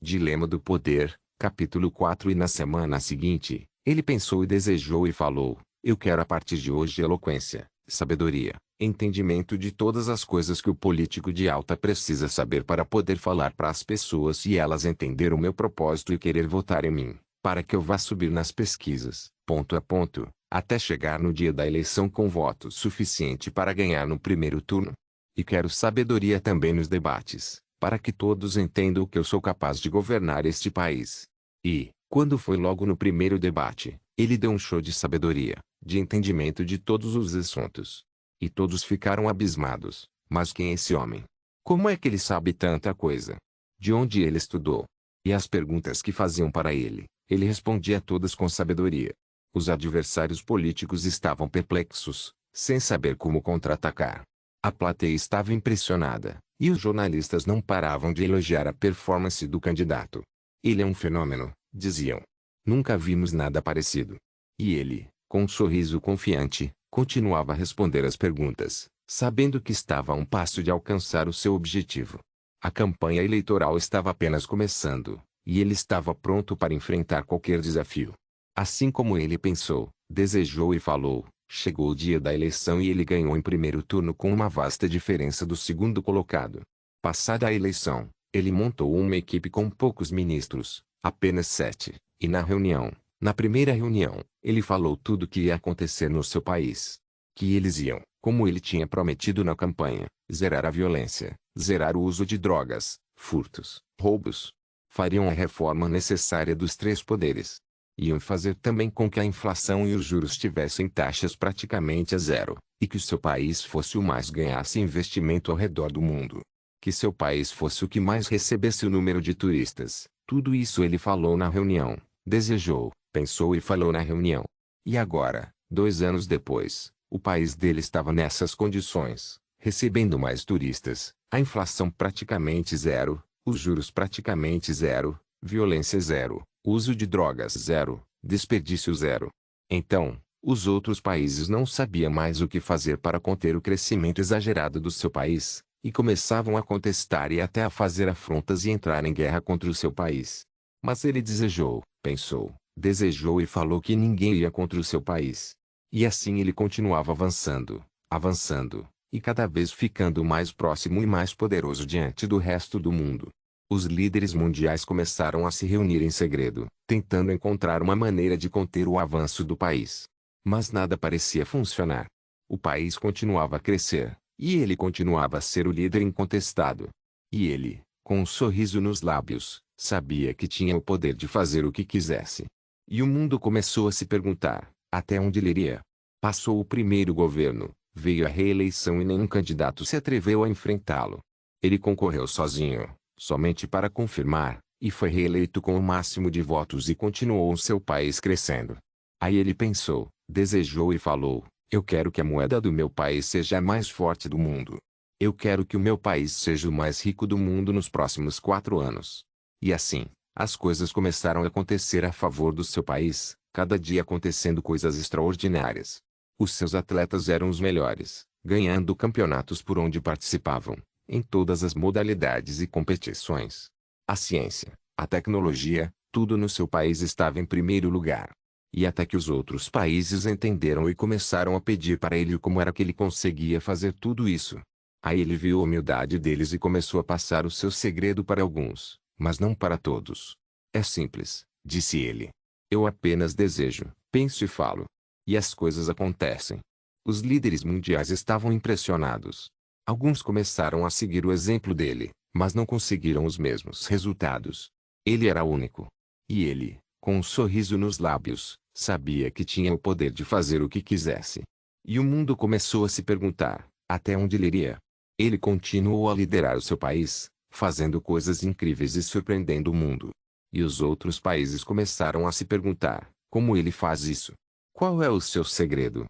Dilema do Poder, capítulo 4. E na semana seguinte, ele pensou e desejou e falou: eu quero a partir de hoje eloquência, sabedoria, entendimento de todas as coisas que o político de alta precisa saber para poder falar para as pessoas e elas entender o meu propósito e querer votar em mim, para que eu vá subir nas pesquisas, ponto a ponto, até chegar no dia da eleição com voto suficiente para ganhar no primeiro turno. E quero sabedoria também nos debates, para que todos entendam que eu sou capaz de governar este país. E, quando foi logo no primeiro debate, ele deu um show de sabedoria, de entendimento de todos os assuntos. E todos ficaram abismados. Mas quem é esse homem? Como é que ele sabe tanta coisa? De onde ele estudou? E as perguntas que faziam para ele respondia todas com sabedoria. Os adversários políticos estavam perplexos, sem saber como contra-atacar. A plateia estava impressionada, e os jornalistas não paravam de elogiar a performance do candidato. Ele é um fenômeno, diziam. Nunca vimos nada parecido. E ele, com um sorriso confiante, continuava a responder às perguntas, sabendo que estava a um passo de alcançar o seu objetivo. A campanha eleitoral estava apenas começando, e ele estava pronto para enfrentar qualquer desafio. Assim como ele pensou, desejou e falou, chegou o dia da eleição e ele ganhou em primeiro turno com uma vasta diferença do segundo colocado. Passada a eleição, ele montou uma equipe com poucos ministros, apenas 7, e na primeira reunião, ele falou tudo o que ia acontecer no seu país. Que eles iam, como ele tinha prometido na campanha, zerar a violência, zerar o uso de drogas, furtos, roubos. Fariam a reforma necessária dos 3 poderes. Iam fazer também com que a inflação e os juros tivessem taxas praticamente a zero, e que o seu país fosse o mais ganhasse investimento ao redor do mundo. Que seu país fosse o que mais recebesse o número de turistas. Tudo isso ele falou na reunião, desejou, pensou e falou na reunião. E agora, 2 anos depois, o país dele estava nessas condições, recebendo mais turistas, a inflação praticamente zero, os juros praticamente zero, violência zero, uso de drogas zero, desperdício zero. Então, os outros países não sabiam mais o que fazer para conter o crescimento exagerado do seu país, e começavam a contestar e até a fazer afrontas e entrar em guerra contra o seu país. Mas ele desejou, pensou, desejou e falou que ninguém ia contra o seu país. E assim ele continuava avançando, avançando, e cada vez ficando mais próximo e mais poderoso diante do resto do mundo. Os líderes mundiais começaram a se reunir em segredo, tentando encontrar uma maneira de conter o avanço do país. Mas nada parecia funcionar. O país continuava a crescer, e ele continuava a ser o líder incontestado. E ele, com um sorriso nos lábios, sabia que tinha o poder de fazer o que quisesse. E o mundo começou a se perguntar, até onde ele iria? Passou o primeiro governo, veio a reeleição e nenhum candidato se atreveu a enfrentá-lo. Ele concorreu sozinho, somente para confirmar, e foi reeleito com o máximo de votos e continuou o seu país crescendo. Aí ele pensou, desejou e falou, eu quero que a moeda do meu país seja a mais forte do mundo. Eu quero que o meu país seja o mais rico do mundo nos próximos 4 anos. E assim, as coisas começaram a acontecer a favor do seu país, cada dia acontecendo coisas extraordinárias. Os seus atletas eram os melhores, ganhando campeonatos por onde participavam, em todas as modalidades e competições. A ciência, a tecnologia, tudo no seu país estava em primeiro lugar. E até que os outros países entenderam e começaram a pedir para ele como era que ele conseguia fazer tudo isso. Aí ele viu a humildade deles e começou a passar o seu segredo para alguns, mas não para todos. É simples, disse ele. Eu apenas desejo, penso e falo. E as coisas acontecem. Os líderes mundiais estavam impressionados. Alguns começaram a seguir o exemplo dele, mas não conseguiram os mesmos resultados. Ele era único. E ele, com um sorriso nos lábios, sabia que tinha o poder de fazer o que quisesse. E o mundo começou a se perguntar, até onde ele iria? Ele continuou a liderar o seu país, fazendo coisas incríveis e surpreendendo o mundo. E os outros países começaram a se perguntar, como ele faz isso? Qual é o seu segredo?